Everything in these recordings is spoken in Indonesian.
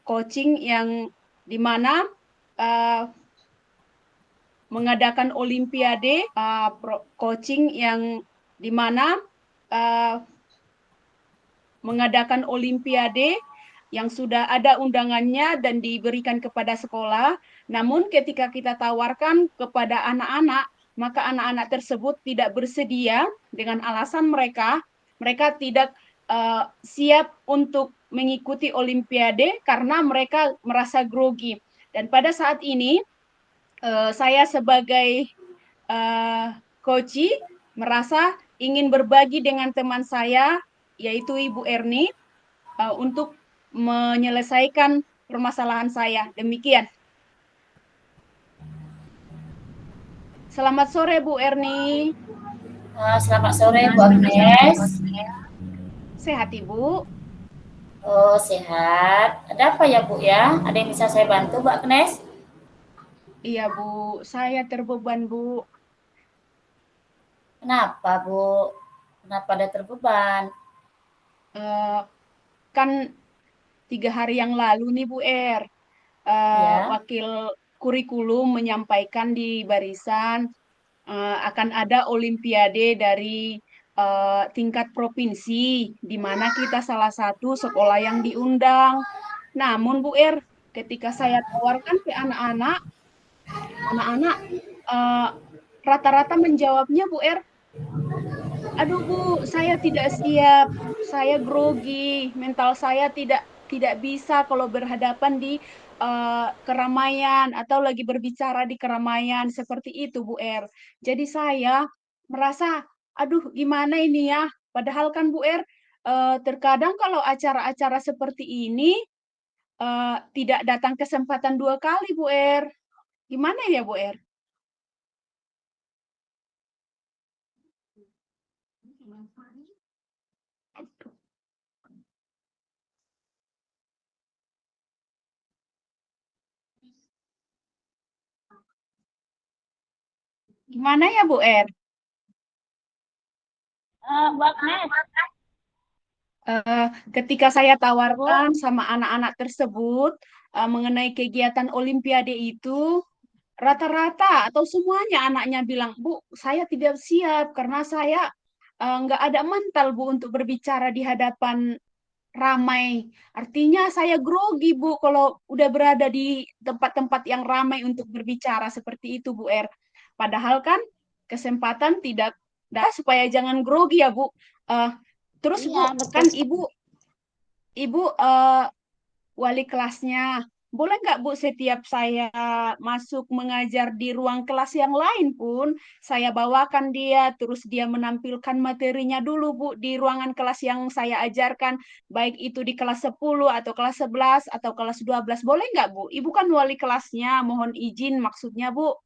coaching yang dimana mengadakan olimpiade, coaching yang dimana mengadakan olimpiade yang sudah ada undangannya dan diberikan kepada sekolah. Namun ketika kita tawarkan kepada anak-anak, maka anak-anak tersebut tidak bersedia dengan alasan mereka tidak siap untuk mengikuti olimpiade karena mereka merasa grogi. Dan pada saat ini saya sebagai coach merasa ingin berbagi dengan teman saya yaitu Ibu Erni untuk menyelesaikan permasalahan saya. Demikian. Selamat sore Bu Erni. Selamat sore Bu Agnes. Sehat Ibu? Oh, sehat. Ada apa ya Bu ya? Ada yang bisa saya bantu Bu Agnes? Iya Bu, saya terbeban Bu. Kenapa Bu? Kenapa ada terbeban? Kan 3 hari yang lalu nih Bu Ya. wakil kurikulum menyampaikan di barisan akan ada olimpiade dari tingkat provinsi, di mana kita salah satu sekolah yang diundang. Namun ketika saya tawarkan ke anak-anak rata-rata menjawabnya aduh Bu, saya tidak siap, saya grogi, mental saya tidak bisa kalau berhadapan di keramaian atau lagi berbicara di keramaian seperti itu Jadi saya merasa, aduh gimana ini ya? Padahal kan terkadang kalau acara-acara seperti ini tidak datang kesempatan 2 kali Gimana ya Bu Gimana ya Bu Bu Agnes. Ketika saya tawarkan sama anak-anak tersebut mengenai kegiatan Olimpiade itu, rata-rata atau semuanya anaknya bilang, Bu, saya tidak siap karena saya nggak ada mental Bu untuk berbicara di hadapan ramai. Artinya saya grogi Bu kalau udah berada di tempat-tempat yang ramai untuk berbicara seperti itu Padahal kan kesempatan tidak ada supaya jangan grogi ya Bu. Uh, Terus Iya, Bu, betul. kan Ibu wali kelasnya. Boleh nggak Bu setiap saya masuk mengajar di ruang kelas yang lain pun, saya bawakan dia, terus dia menampilkan materinya dulu Bu di ruangan kelas yang saya ajarkan, baik itu di kelas 10 atau kelas 11 atau kelas 12. Boleh nggak Bu? Ibu kan wali kelasnya, mohon izin maksudnya Bu.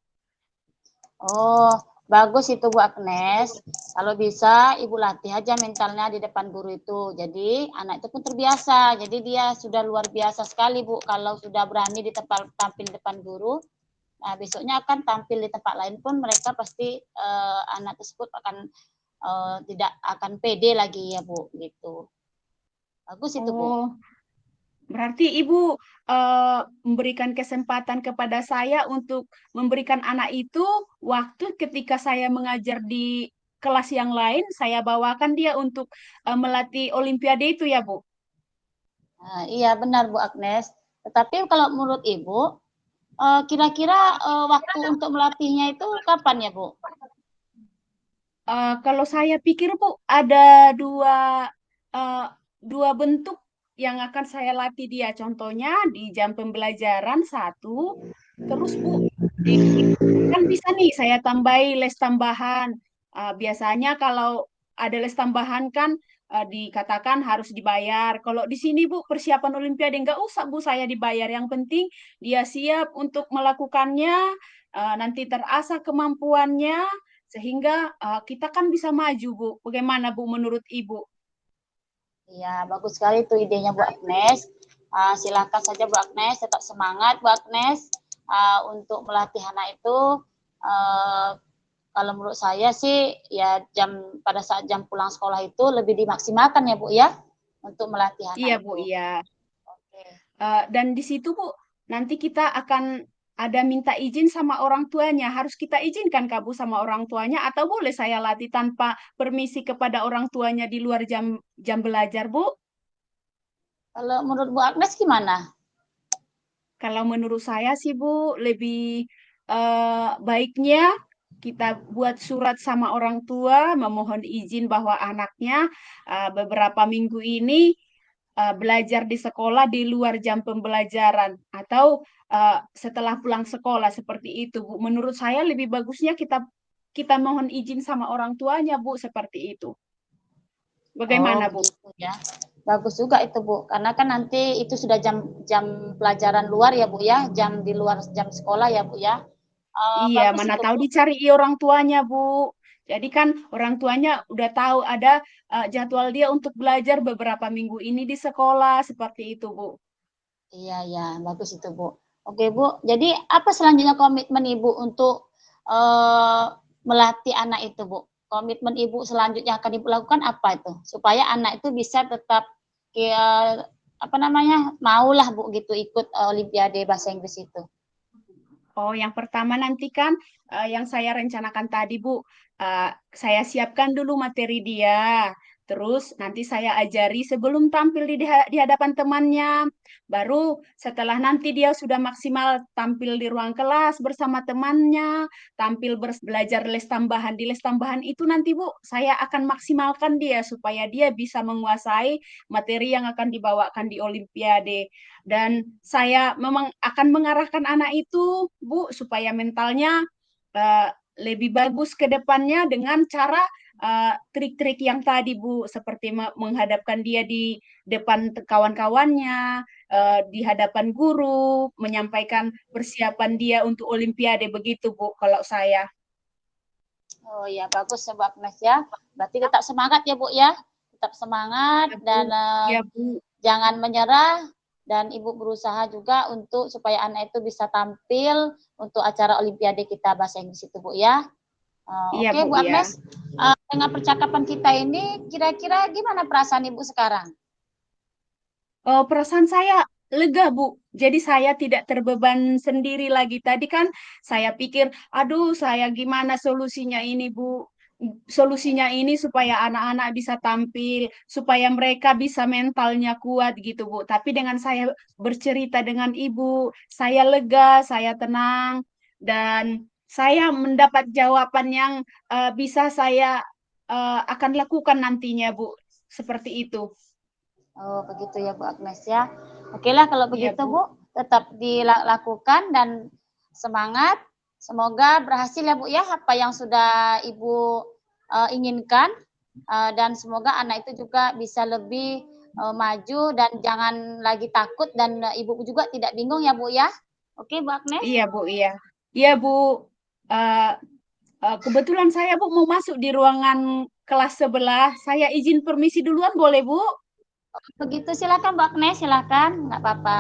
Oh, bagus itu Bu Agnes. Kalau bisa Ibu latih aja mentalnya di depan guru itu. Jadi anak itu pun terbiasa. Jadi dia sudah luar biasa sekali Bu kalau sudah berani di tempat tampil depan guru. Nah, besoknya akan tampil di tempat lain pun mereka pasti anak tersebut akan tidak akan pede lagi ya Bu gitu. Bagus itu Bu. Oh, berarti Ibu memberikan kesempatan kepada saya untuk memberikan anak itu waktu ketika saya mengajar di kelas yang lain, saya bawakan dia untuk melatih Olimpiade itu ya, Bu? Nah, iya benar Bu Agnes. Tetapi kalau menurut Ibu, kira-kira waktu untuk melatihnya itu kapan ya Bu? Kalau saya pikir, Bu, ada uh, dua bentuk yang akan saya latih dia. Contohnya di jam pembelajaran satu, terus Bu, kan bisa nih saya tambahi les tambahan. Biasanya kalau ada les tambahan kan dikatakan harus dibayar. Kalau di sini Bu, persiapan Olimpiade nggak usah Bu saya dibayar. Yang penting dia siap untuk melakukannya, nanti terasah kemampuannya, sehingga kita kan bisa maju Bu. Bagaimana Bu menurut Ibu? Iya, bagus sekali itu idenya Bu Agnes. Silakan saja Bu Agnes, tetap semangat Bu Agnes untuk melatih anak itu. Uh, kalau menurut saya sih ya pada saat jam pulang sekolah itu lebih dimaksimalkan ya Bu ya untuk melatih anak Iya Bu, itu. iya. Oke. Dan di situ Bu, nanti kita akan ada minta izin sama orang tuanya. Harus kita izinkan Kak Bu sama orang tuanya atau boleh saya latih tanpa permisi kepada orang tuanya di luar jam jam belajar, Bu? Kalau menurut Bu Agnes gimana? Kalau menurut saya sih Bu, lebih baiknya kita buat surat sama orang tua memohon izin bahwa anaknya beberapa minggu ini belajar di sekolah di luar jam pembelajaran atau setelah pulang sekolah seperti itu, Bu. Menurut saya lebih bagusnya kita kita mohon izin sama orang tuanya, Bu, seperti itu. Oh, Bagaimana, Bu? begitu ya. Bagus juga itu, Bu. Karena kan nanti itu sudah jam jam pelajaran luar ya, Bu ya. Jam di luar jam sekolah ya, Bu ya. Iya, Bagus mana itu, tahu Bu. dicari orang tuanya, Bu. Jadi kan orang tuanya udah tahu ada jadwal dia untuk belajar beberapa minggu ini di sekolah, seperti itu, Bu. Iya, ya, bagus itu, Bu. Oke, Bu. Jadi apa selanjutnya komitmen Ibu untuk eh, melatih anak itu, Bu? Komitmen Ibu selanjutnya akan Ibu lakukan apa itu? Supaya anak itu bisa tetap ya, apa namanya? Maulah, Bu, gitu ikut Olimpiade Bahasa Inggris itu. Oh, yang pertama nanti kan yang saya rencanakan tadi, Bu, saya siapkan dulu materi dia. Terus nanti saya ajari sebelum tampil di hadapan temannya. Baru setelah nanti dia sudah maksimal tampil di ruang kelas bersama temannya, tampil belajar les tambahan. Di les tambahan itu nanti, Bu, saya akan maksimalkan dia supaya dia bisa menguasai materi yang akan dibawakan di Olimpiade. Dan saya memang akan mengarahkan anak itu, Bu, supaya mentalnya uh, lebih bagus ke depannya dengan cara trik-trik yang tadi, Bu, seperti menghadapkan dia di depan kawan-kawannya, di hadapan guru, menyampaikan persiapan dia untuk Olimpiade begitu, Bu, kalau saya. Oh ya, bagus ya Bu Agnes ya. Berarti tetap semangat ya Bu ya. Tetap semangat Ya, dan Bu. Ya, Bu. jangan menyerah dan Ibu berusaha juga untuk supaya anak itu bisa tampil untuk acara Olimpiade kita bahasa Inggris itu Bu ya. Iya, Oke Bu, Bu iya. Agnes, dengan percakapan kita ini kira-kira gimana perasaan Ibu sekarang? Perasaan saya lega, Bu. Jadi saya tidak terbeban sendiri lagi. Tadi kan saya pikir, aduh, saya gimana solusinya ini, Bu? Solusinya ini supaya anak-anak bisa tampil, supaya mereka bisa mentalnya kuat gitu, Bu. Tapi dengan saya bercerita dengan Ibu, saya lega, saya tenang, dan saya mendapat jawaban yang bisa saya akan lakukan nantinya, Bu. Seperti itu. Oh, begitu ya Bu Agnes ya. Oke lah kalau Iya, begitu Bu. Bu, tetap dilakukan dan semangat. Semoga berhasil ya Bu ya apa yang sudah Ibu inginkan dan semoga anak itu juga bisa lebih maju dan jangan lagi takut dan Ibu juga tidak bingung ya Bu ya. Oke Bu Agnes. Iya, Bu, iya. Iya, Bu. Eh, Kebetulan saya, Bu, mau masuk di ruangan kelas sebelah. Saya izin permisi duluan, boleh, Bu? Begitu silakan Bu Agnes, silakan, nggak apa-apa.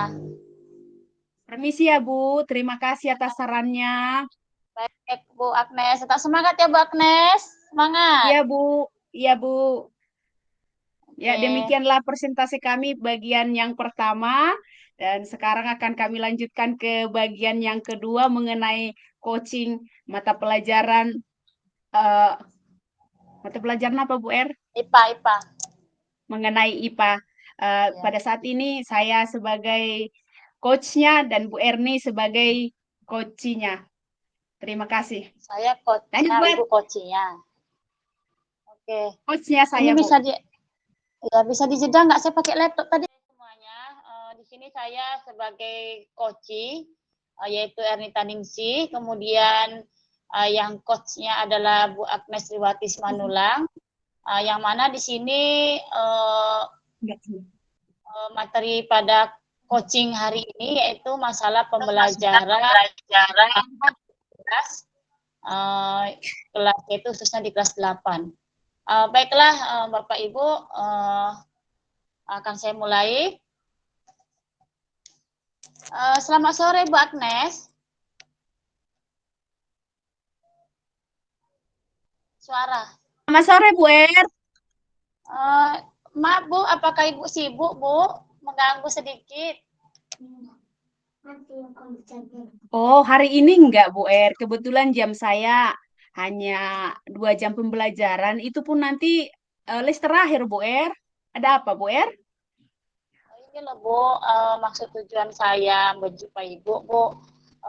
Permisi ya, Bu. Terima kasih atas sarannya. Baik Bu Agnes, tetap semangat ya Bu Agnes. Semangat. Iya, Bu. Iya, Bu. Ya, Oke. demikianlah presentasi kami bagian yang pertama. Dan sekarang akan kami lanjutkan ke bagian yang kedua mengenai coaching mata pelajaran. eh, Mata pelajaran apa, Bu Er? IPA, IPA. Mengenai IPA. Ya. Pada saat ini saya sebagai coachnya dan Bu Erni sebagai coachinya. Terima kasih. Saya coachnya, Lanjut, Bu Er. Ibu coachnya. Oke. Coachnya Ini saya, Bu. bisa di ya bisa dijeda nggak? Saya pakai laptop tadi. Semuanya, di sini saya sebagai coachi, yaitu Ernita Ningsi. Kemudian yang coachnya adalah Bu Agnes Riwati Simanulang. Yang mana di sini materi pada coaching hari ini yaitu masalah pembelajaran kelas kelas itu khususnya di kelas 8. Baiklah Bapak Ibu, akan saya mulai. Selamat sore Bu Agnes. Suara. Selamat sore, Bu Er. Maaf Bu, apakah Ibu sibuk Bu? Mengganggu sedikit. Oh, hari ini enggak, Bu Er. Kebetulan jam saya hanya 2 jam pembelajaran. Itu pun nanti les terakhir, Bu Er. Ada apa, Bu Er? Ini loh Bu, maksud tujuan saya menjumpai Ibu, Bu.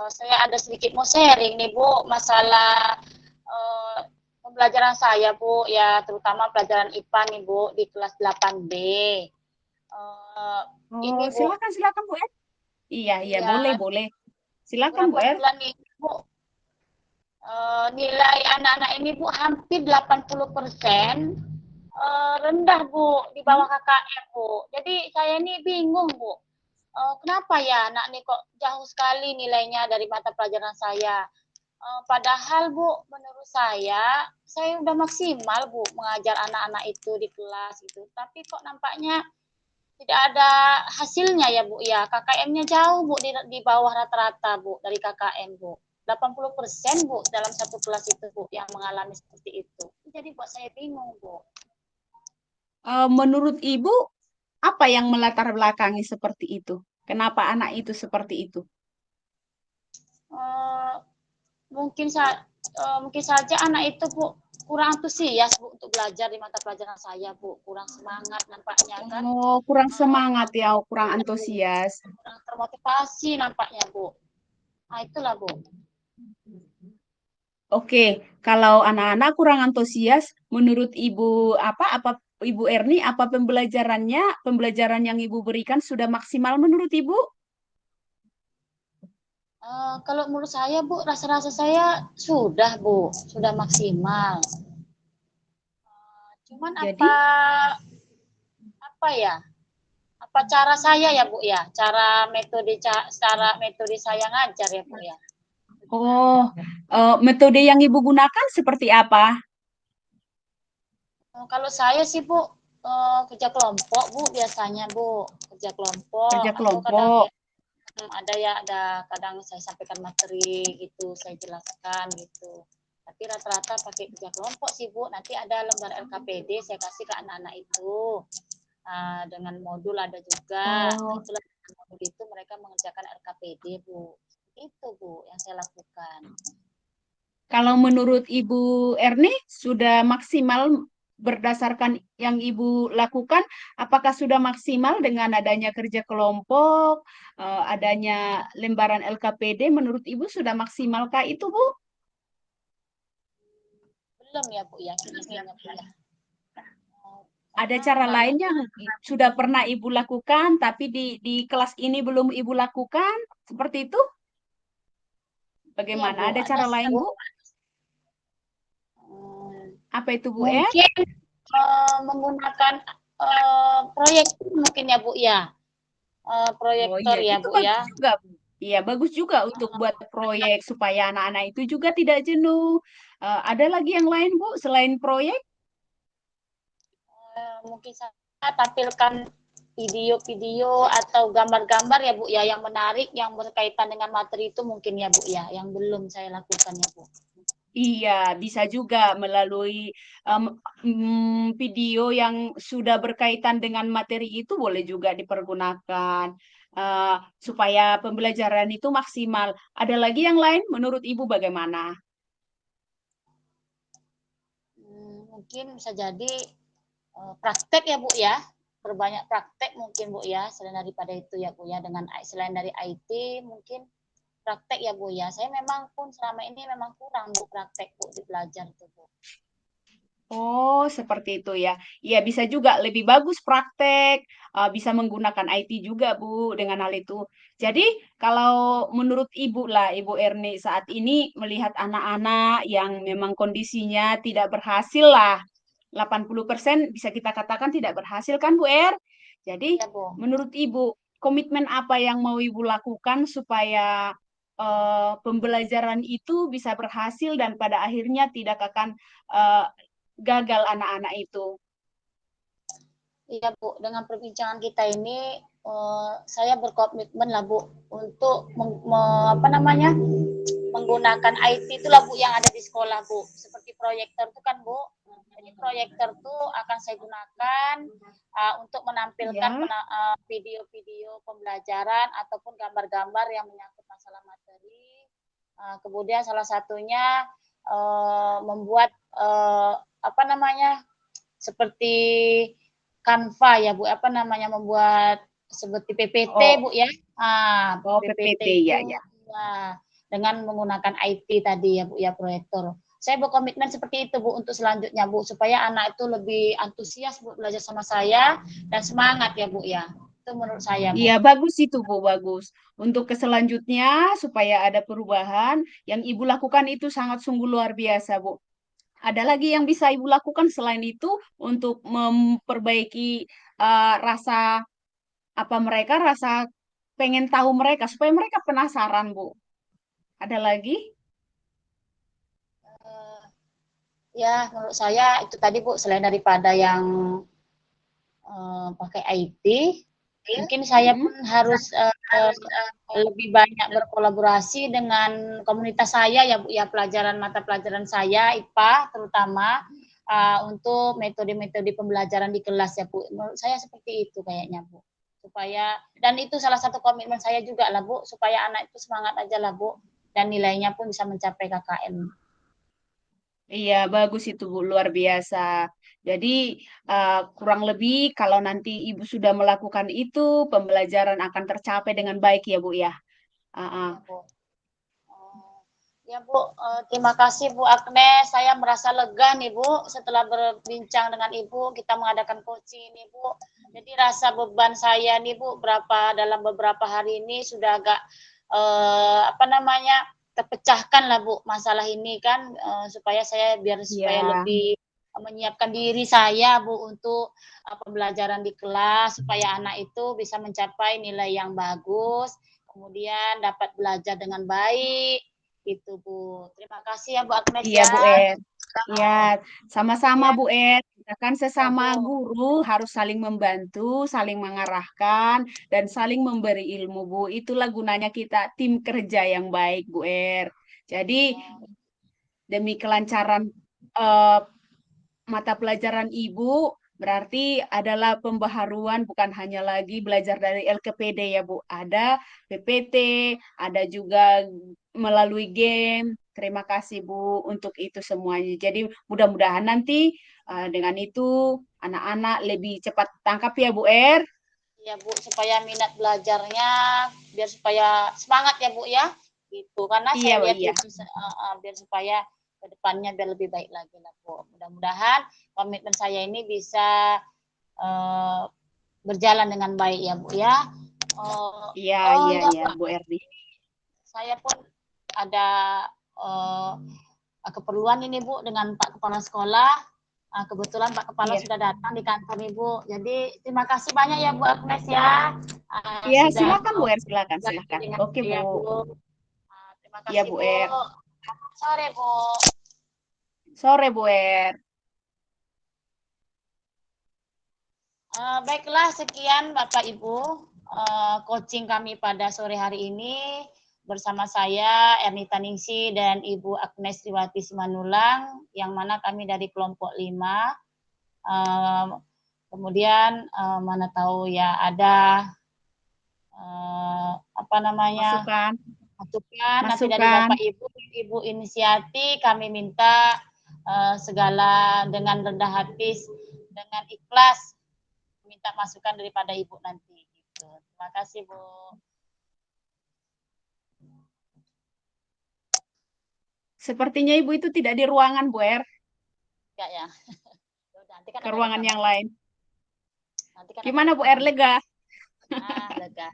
Saya ada sedikit mau sharing nih Bu, masalah eh, pembelajaran saya Bu, ya terutama pelajaran IPA nih Bu di kelas 8B. Eh, Oh, ini Bu, silakan, silakan, Bu Er. Iya, iya, iya boleh, boleh. Silakan, Bu beberapa Er. bulan nih Bu, nilai anak-anak ini Bu hampir 80% rendah Bu di Hmm? bawah KKM Bu. Jadi saya ini bingung Bu. Kenapa ya anak nih kok jauh sekali nilainya dari mata pelajaran saya. Padahal Bu, menurut saya udah maksimal Bu mengajar anak-anak itu di kelas gitu. Tapi kok nampaknya tidak ada hasilnya ya Bu ya. KKM-nya jauh Bu di bawah rata-rata Bu dari KKM Bu. 80% Bu dalam satu kelas itu Bu yang mengalami seperti itu. Jadi buat saya bingung Bu. Menurut Ibu, apa yang melatar belakangi seperti itu? Kenapa anak itu seperti itu? Eh, mungkin saja anak itu Bu kurang antusias Bu untuk belajar di mata pelajaran saya Bu, kurang semangat nampaknya kan. Oh, kurang semangat Kurang ya, kurang ya, Bu. antusias. Kurang termotivasi nampaknya Bu. Nah itulah Bu. Oke, kalau anak-anak kurang antusias, menurut Ibu apa Ibu Erni, apa pembelajaran yang Ibu berikan sudah maksimal menurut Ibu? Kalau menurut saya Bu, rasa-rasa saya sudah Bu, sudah maksimal. Cuman Jadi, apa ya? Apa cara saya ya Bu ya? Cara metode saya ngajar ya Bu ya. oh, metode yang Ibu gunakan seperti apa? Kalau saya sih Bu, kerja kelompok Bu biasanya Bu, kerja kelompok Kerja atau kadang kelompok. ya ada kadang saya sampaikan materi gitu, saya jelaskan gitu. Tapi rata-rata pakai kerja kelompok sih Bu. Nanti ada lembar LKPD saya kasih ke anak-anak itu. Dengan modul ada juga. Nah, Oh, itulah dengan modul itu mereka mengerjakan LKPD Bu. Itu Bu yang saya lakukan. kalau menurut Ibu Erni sudah maksimal berdasarkan yang Ibu lakukan, apakah sudah maksimal dengan adanya kerja kelompok, adanya lembaran LKPD, menurut Ibu sudah maksimalkah itu, Bu? Belum ya Bu ya finishingnya Bu ya. Ada Karena cara banyak lainnya sudah pernah Ibu lakukan, tapi di kelas ini belum Ibu lakukan, seperti itu? ya Bagaimana? Bu, Ada ada cara sih lain, Bu. Bu? Hmm, Apa itu, Bu Er? mungkin menggunakan proyek mungkin ya Bu ya. Oh Proyektor iya, ya itu Bu bagus ya. juga, Bu. Iya, bagus juga untuk buat proyek supaya anak-anak itu juga tidak jenuh. Ada lagi yang lain, Bu, selain proyek? Mungkin saya tampilkan video-video atau gambar-gambar ya Bu ya yang menarik yang berkaitan dengan materi itu mungkin ya Bu ya yang belum saya lakukan ya Bu. Iya, bisa juga melalui em, video yang sudah berkaitan dengan materi itu boleh juga dipergunakan eh, supaya pembelajaran itu maksimal. Ada lagi yang lain menurut Ibu bagaimana? Mungkin bisa jadi praktek ya Bu ya. Perbanyak praktek mungkin Bu ya selain daripada itu ya Bu ya dengan selain dari IT mungkin praktek ya Bu ya. Saya memang pun selama ini memang kurang Bu praktek Bu di belajar itu Bu. Oh, seperti itu ya. Iya, bisa juga lebih bagus praktek, bisa menggunakan IT juga, Bu, dengan hal itu. Jadi, kalau menurut Ibu lah, Ibu Erni saat ini melihat anak-anak yang memang kondisinya tidak berhasil lah, 80% bisa kita katakan tidak berhasil kan, Bu Er? Jadi, Ya Bu. menurut Ibu, komitmen apa yang mau Ibu lakukan supaya pembelajaran itu bisa berhasil dan pada akhirnya tidak akan eh, gagal anak-anak itu. Iya Bu, dengan perbincangan kita ini saya berkomitmen lah Bu untuk apa namanya menggunakan IT itulah Bu yang ada di sekolah Bu. Seperti proyektor itu kan Bu. Jadi proyektor itu akan saya gunakan untuk menampilkan Ya, video-video pembelajaran ataupun gambar-gambar yang menyangkut masalah materi. Kemudian salah satunya membuat apa namanya seperti Canva ya Bu, apa namanya membuat seperti PPT oh, Bu ya. oh PPT PPT itu ya, ya. ya dengan menggunakan IT tadi ya Bu ya proyektor. Saya berkomitmen seperti itu Bu untuk selanjutnya Bu supaya anak itu lebih antusias Bu belajar sama saya dan semangat ya Bu ya. Itu menurut saya Iya, Bu. bagus itu, Bu, bagus. Untuk ke selanjutnya, supaya ada perubahan, yang Ibu lakukan itu sangat sungguh luar biasa, Bu. Ada lagi yang bisa Ibu lakukan selain itu untuk memperbaiki rasa apa mereka, rasa pengen tahu mereka, supaya mereka penasaran, Bu. Ada lagi? Eh, Ya, menurut saya itu tadi Bu, selain daripada yang pakai IT, mungkin saya Mm-mm. pun harus lebih banyak berkolaborasi dengan komunitas saya ya Bu, ya pelajaran mata pelajaran saya IPA terutama untuk metode-metode pembelajaran di kelas ya Bu. Menurut saya seperti itu kayaknya Bu. Supaya dan itu salah satu komitmen saya juga lah Bu, supaya anak itu semangat aja lah Bu dan nilainya pun bisa mencapai KKM. Iya, bagus itu, Bu, luar biasa. Jadi, kurang lebih kalau nanti Ibu sudah melakukan itu, pembelajaran akan tercapai dengan baik ya, Bu, ya. Ah, ah. Ya Bu. Ya Bu, terima kasih Bu Agnes. Saya merasa lega nih Bu setelah berbincang dengan Ibu. Kita mengadakan coaching nih Bu. Jadi rasa beban saya nih Bu dalam beberapa hari ini sudah agak apa namanya terpecahkan lah Bu masalah ini kan supaya saya supaya Ya, lebih menyiapkan diri saya Bu untuk pembelajaran di kelas supaya anak itu bisa mencapai nilai yang bagus, kemudian dapat belajar dengan baik gitu Bu. Terima kasih ya Bu Agnes iya ya. Bu Er. Ya, sama-sama Ya, Bu Er. Kita kan ya sesama Bu. guru harus saling membantu, saling mengarahkan, dan saling memberi ilmu Bu. Itulah gunanya kita tim kerja yang baik Bu Er. Jadi demi kelancaran eh, mata pelajaran Ibu berarti adalah pembaharuan bukan hanya lagi belajar dari LKPD ya Bu. Ada PPT, ada juga melalui game. Terima kasih Bu untuk itu semuanya. Jadi mudah-mudahan nanti dengan itu anak-anak lebih cepat tangkap ya Bu Er. Ya Bu, supaya minat belajarnya biar supaya semangat ya Bu ya. Gitu. Karena Iya saya Bu, lihat iya. itu biar supaya ke depannya biar lebih baik lagi lah Bu. Mudah-mudahan komitmen saya ini bisa uh, berjalan dengan baik ya Bu ya. Iya, iya, Ya iya Bu, Bu Erdi. saya pun ada uh, keperluan ini Bu dengan Pak Kepala Sekolah. Kebetulan Pak Kepala Iya. sudah datang di kantor Ibu. Jadi terima kasih banyak ya Bu Agnes ya. Iya, Sudah silakan Bu Er, silakan, silakan. dengan Oke Bu. saya Bu. Terima Iya kasih Bu Bu. Er. Sore Bu. Sore Bu Er. Baiklah sekian Bapak Ibu coaching kami pada sore hari ini bersama saya Ernita Ningsi dan Ibu Agnes Riwati Simanulang yang mana kami dari kelompok 5. Kemudian mana tahu ya ada apa namanya Masukan, masukan nanti dari masukan. Bapak Ibu, Ibu inisiasi kami minta segala dengan rendah hati, dengan ikhlas minta masukan daripada Ibu nanti. Gitu. Terima kasih Bu. Sepertinya Ibu itu tidak di ruangan, Bu Er, Ya ya. Nanti kan ke ada ruangan yang rekaman. lain. Nanti kan ada Gimana Bu Er, rekaman. lega? Lega.